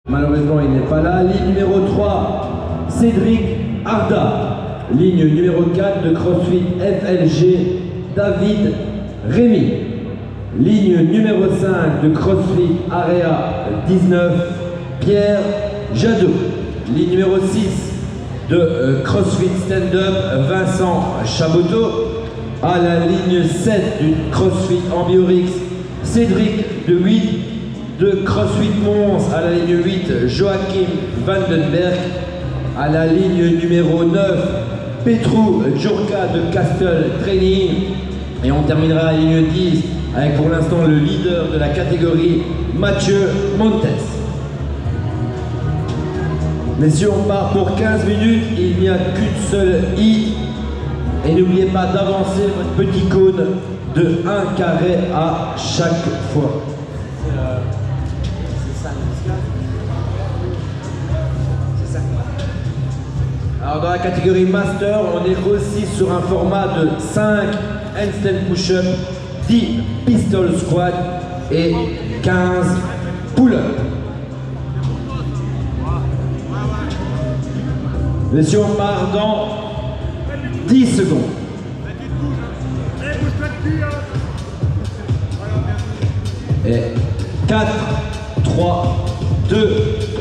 Malheureusement, il n'est pas là. Ligne numéro 3, Cédric Arda. Ligne numéro 4 de CrossFit FLG, David Rémy. Ligne numéro 5 de CrossFit Area 19, Pierre Jadot. Ligne numéro 6 de CrossFit Stand-Up, Vincent Chaboteau. À la ligne 7 du CrossFit Ambiorix, Cédric de 8. De CrossFit Mons, à la ligne 8, Joachim Vandenberg. À la ligne numéro 9, Petru Djurka de Castle Training. Et on terminera à la ligne 10 avec pour l'instant le leader de la catégorie, Mathieu Montes. Messieurs, on part pour 15 minutes, il n'y a qu'une seule I. Et n'oubliez pas d'avancer votre petit cône de 1 carré à chaque fois. Alors dans la catégorie Master, on est aussi sur un format de 5 handstand push-up, 10 pistol squat et 15 pull-up. Messieurs, on part dans 10 secondes. Et 4, 3, 2,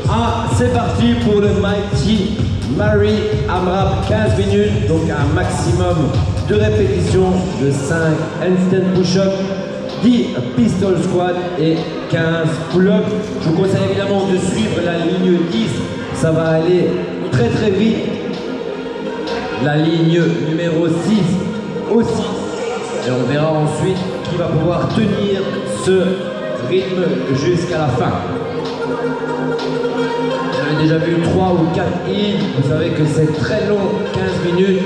1, c'est parti pour le Mighty Mary AMRAP, 15 minutes, donc un maximum de répétitions de 5 handstand push-up, 10 pistol squat et 15 pull-up. Je vous conseille évidemment de suivre la ligne 10, ça va aller très très vite. La ligne numéro 6 aussi. Et on verra ensuite qui va pouvoir tenir ce rythme jusqu'à la fin. Vous avez déjà vu 3 ou 4 hits, vous savez que c'est très long, 15 minutes.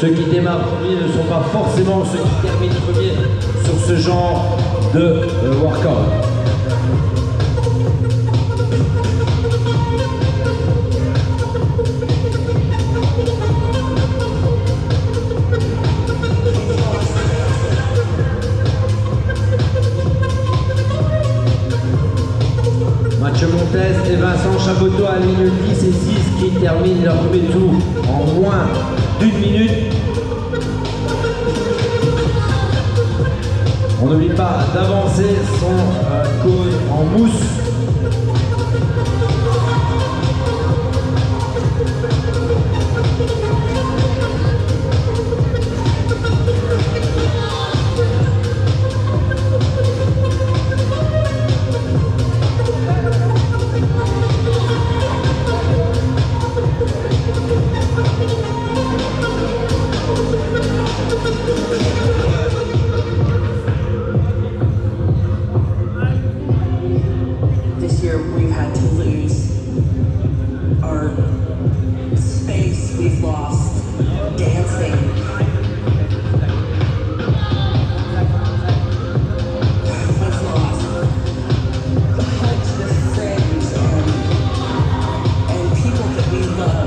Ceux qui démarrent premiers ne sont pas forcément ceux qui terminent premiers sur ce genre de workout. Mathieu Montes et Vincent Chaboteau à ligne 10 et 6 qui terminent leur premier tour en moins d'une minute. On n'oublie pas d'avancer son cône en mousse.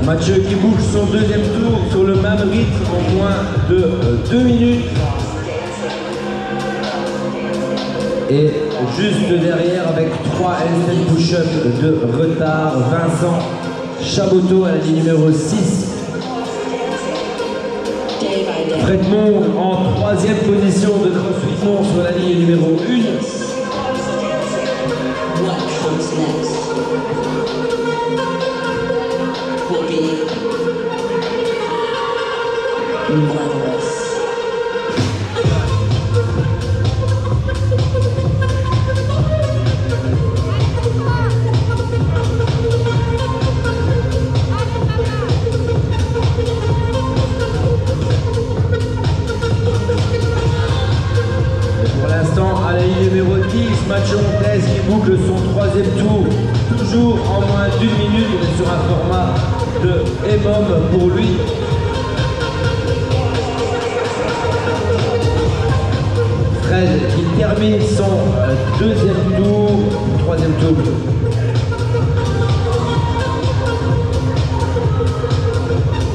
Mathieu qui bouge son deuxième tour sur le même rythme en moins de 2 minutes. Et juste derrière avec 3 handstand push-up de retard, Vincent Chaboteau à la ligne numéro 6. Fred Monge en 3e position de CrossFit Mons sur la ligne numéro 1. Pour l'instant, à la ligne numéro 10, Mathieu Montes qui boucle son 3e tour, toujours en moins d'1 minute. On est sur un format de EMOM pour lui. Fred qui termine son 2e tour, 3e tour.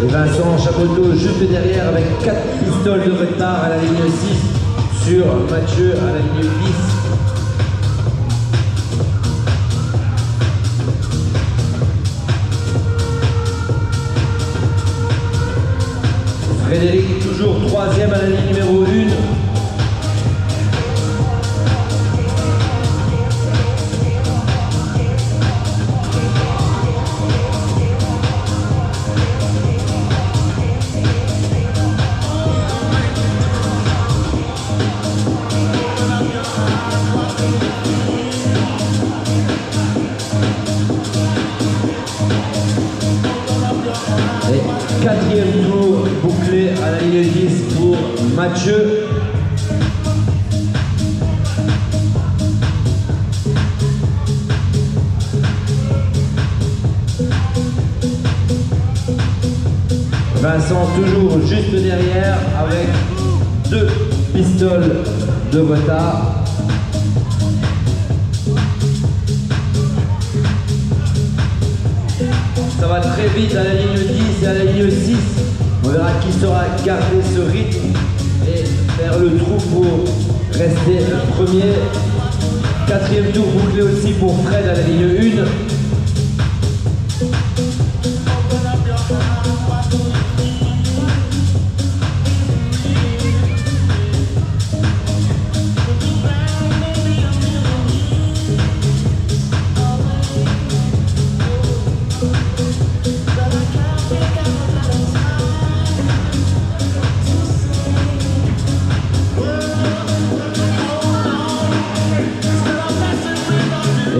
Et Vincent Chaboteau juste derrière avec 4 pistoles de retard à la ligne 6 sur Mathieu à la ligne 10. Frédéric, toujours troisième à la ligne numéro 1. Et quatrième tour bouclé à la ligne 10 pour Mathieu. Vincent toujours juste derrière avec 2 pistoles de retard. Ça va très vite à la ligne 10 et à la ligne 6. On verra qui saura garder ce rythme et faire le trou pour rester premier. Quatrième tour bouclé aussi pour Fred à la ligne 1.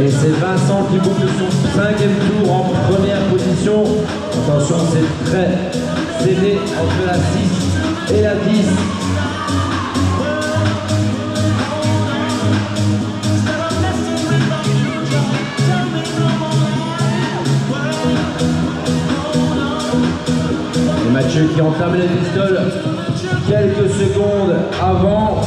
Et c'est Vincent qui boucle son 5e tour en première position. Attention, c'est très serré entre la 6 et la 10. Et Mathieu qui entame les pistoles quelques secondes avant.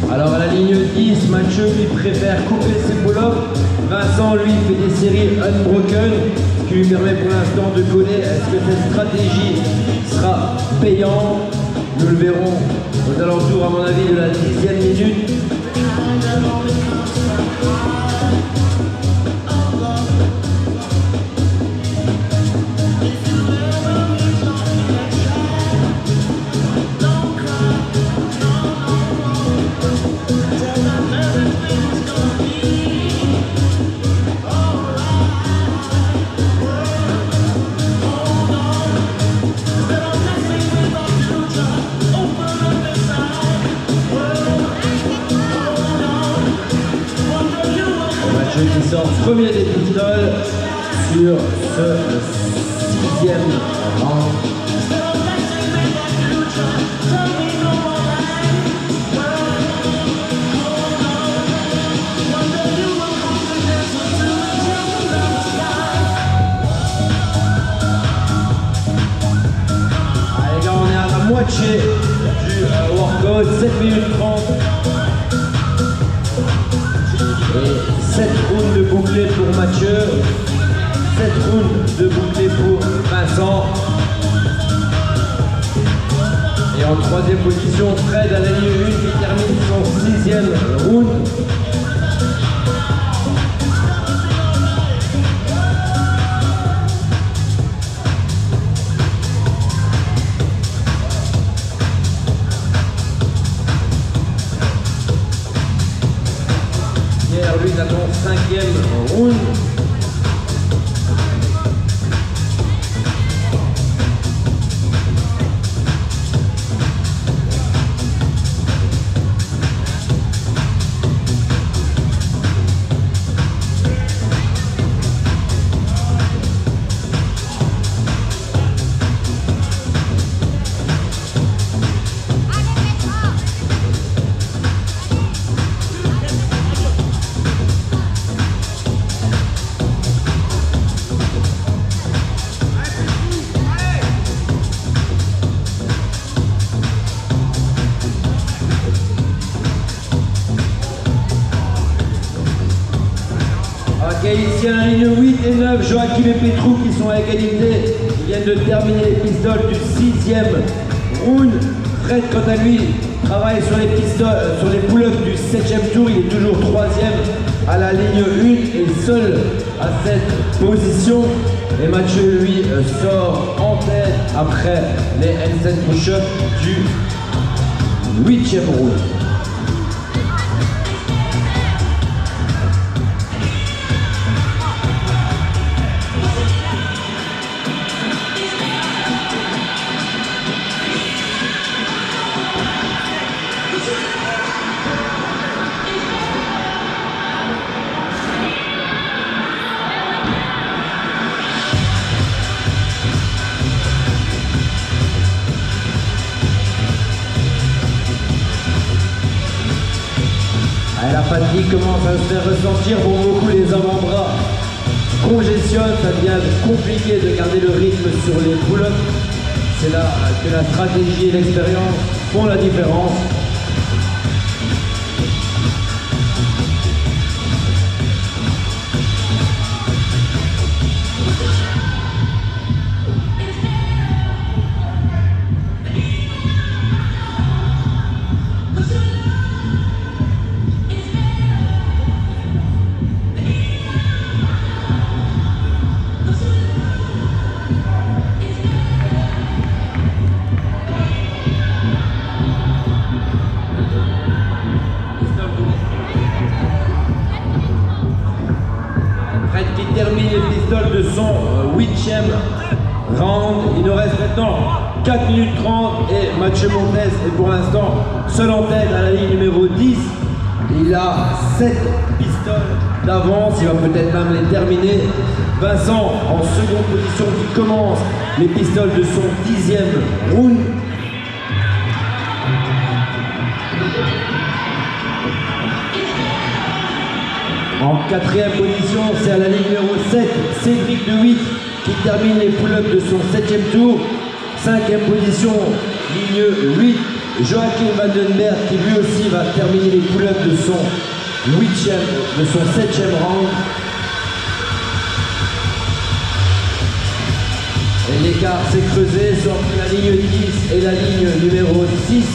Alors à la ligne 10, Mathieu lui préfère couper ses pull-ups. Vincent lui fait des séries unbroken, ce qui lui permet pour l'instant de coller. Est-ce que cette stratégie sera payante? Nous le verrons aux alentours, à mon avis, de la 10e minute. Qui sort premier des pistoles sur ce 6e rang. Allez gars, on est à la moitié du workout, 7 minutes 30. Et 7 rounds de bouclé pour Mathieu, 7 rounds de bouclé pour Vincent. Et en 3e position, Fred à la ligne 1 qui termine son 6e round. Lui dans son 5e round. Ici, à la ligne 8 et 9, Joachim et Petrou qui sont à égalité. Ils viennent de terminer les pistoles du 6e round. Fred, quant à lui, travaille sur les pistoles, sur les pull-ups du 7e tour. Il est toujours 3e à la ligne 1 et seul à cette position. Et Mathieu, lui, sort en tête après les handstand push-ups du 8e round. La fatigue commence à se faire ressentir pour beaucoup, les avant-bras congestionnent, ça devient compliqué de garder le rythme sur les pull-ups. C'est là que la stratégie et l'expérience font la différence. Termine les pistoles de son 8e round. Il nous reste maintenant 4 minutes 30 et Mathieu Montes est pour l'instant seul en tête à la ligne numéro 10. Il a 7 pistoles d'avance, il va peut-être même les terminer. Vincent en seconde position qui commence les pistoles de son 10e round. En 4e position, c'est à la ligne numéro 7, Cédric de 8 qui termine les pull-ups de son 7e tour. 5e position, ligne 8, Joachim Vandenberg qui lui aussi va terminer les pull-ups de son 7e round. Et l'écart s'est creusé entre la ligne 10 et la ligne numéro 6.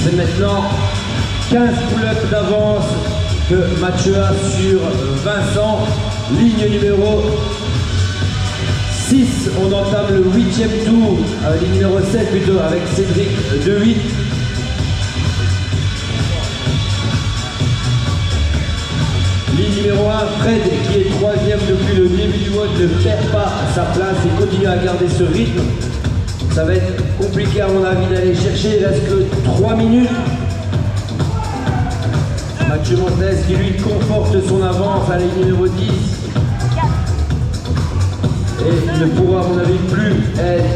C'est maintenant 15 pull-ups d'avance que Mathieu a sur Vincent. Ligne numéro 6, on entame le 8e tour, ligne numéro 7 plutôt, avec Cédric de 8. Ligne numéro 1, Fred qui est 3e depuis le début du WOD, ne perd pas sa place et continue à garder ce rythme. Ça va être compliqué à mon avis d'aller chercher, il reste que 3 minutes. Mathieu Montes qui lui conforte son avance à la ligne numéro 10. Et il ne pourra à mon avis plus être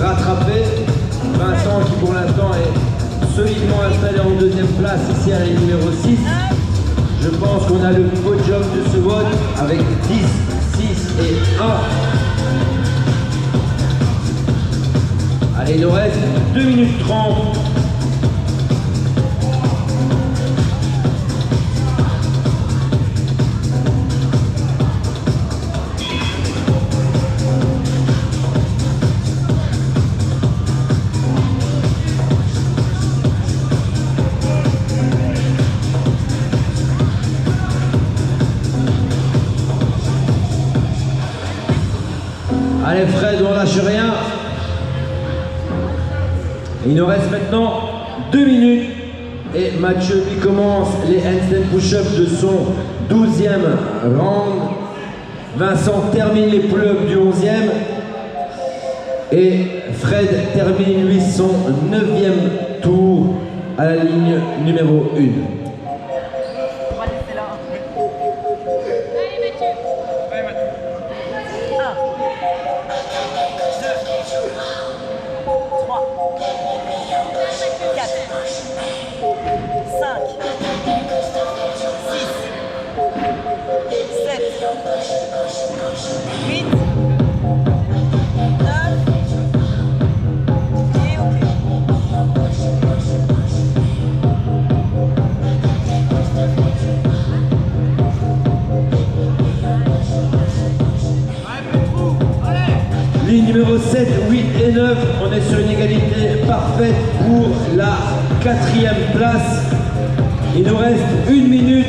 rattrapé. Vincent qui pour l'instant est solidement installé en 2e place ici à la ligne numéro 6. Je pense qu'on a le podium de ce vote avec 10, 6 et 1. Allez, il nous reste 2 minutes 30. Allez Fred, on lâche rien. Il nous reste maintenant 2 minutes et Mathieu lui commence les handstand push-ups de son 12e round. Vincent termine les pull-ups du 11e et Fred termine lui son 9e tour à la ligne numéro 1. numéro 7, 8 et 9. On est sur une égalité parfaite pour la 4e place. Il nous reste 1 minute.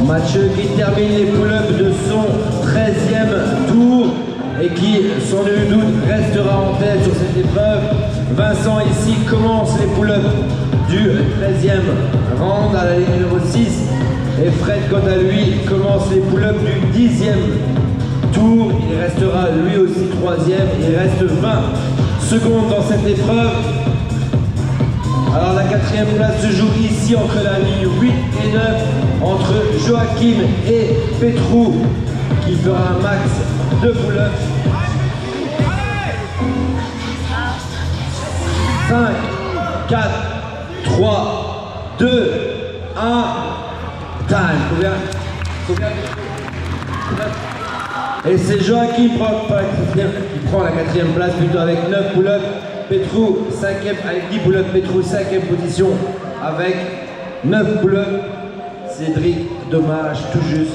Mathieu qui termine les pull-ups de son 13e tour et qui, sans nul doute, restera en tête sur cette épreuve. Vincent ici commence les pull-ups du 13e round à la ligne numéro 6 et Fred, quant à lui, commence les pull-ups du 10e tour. Il restera lui aussi 3e. Il reste 20 secondes dans cette épreuve. Alors la 4e place se joue ici entre la ligne 8 et 9, entre Joachim et Petrou, qui fera un max de pull-ups. 5, 4, 3, 2, 1, time. Combien Et c'est Joachim qui prend la 4e place plutôt avec 9 pull-ups. Petrou 5e avec 10 pull-ups. Petrou 5e position avec 9 pull-ups. Cédric, dommage, tout juste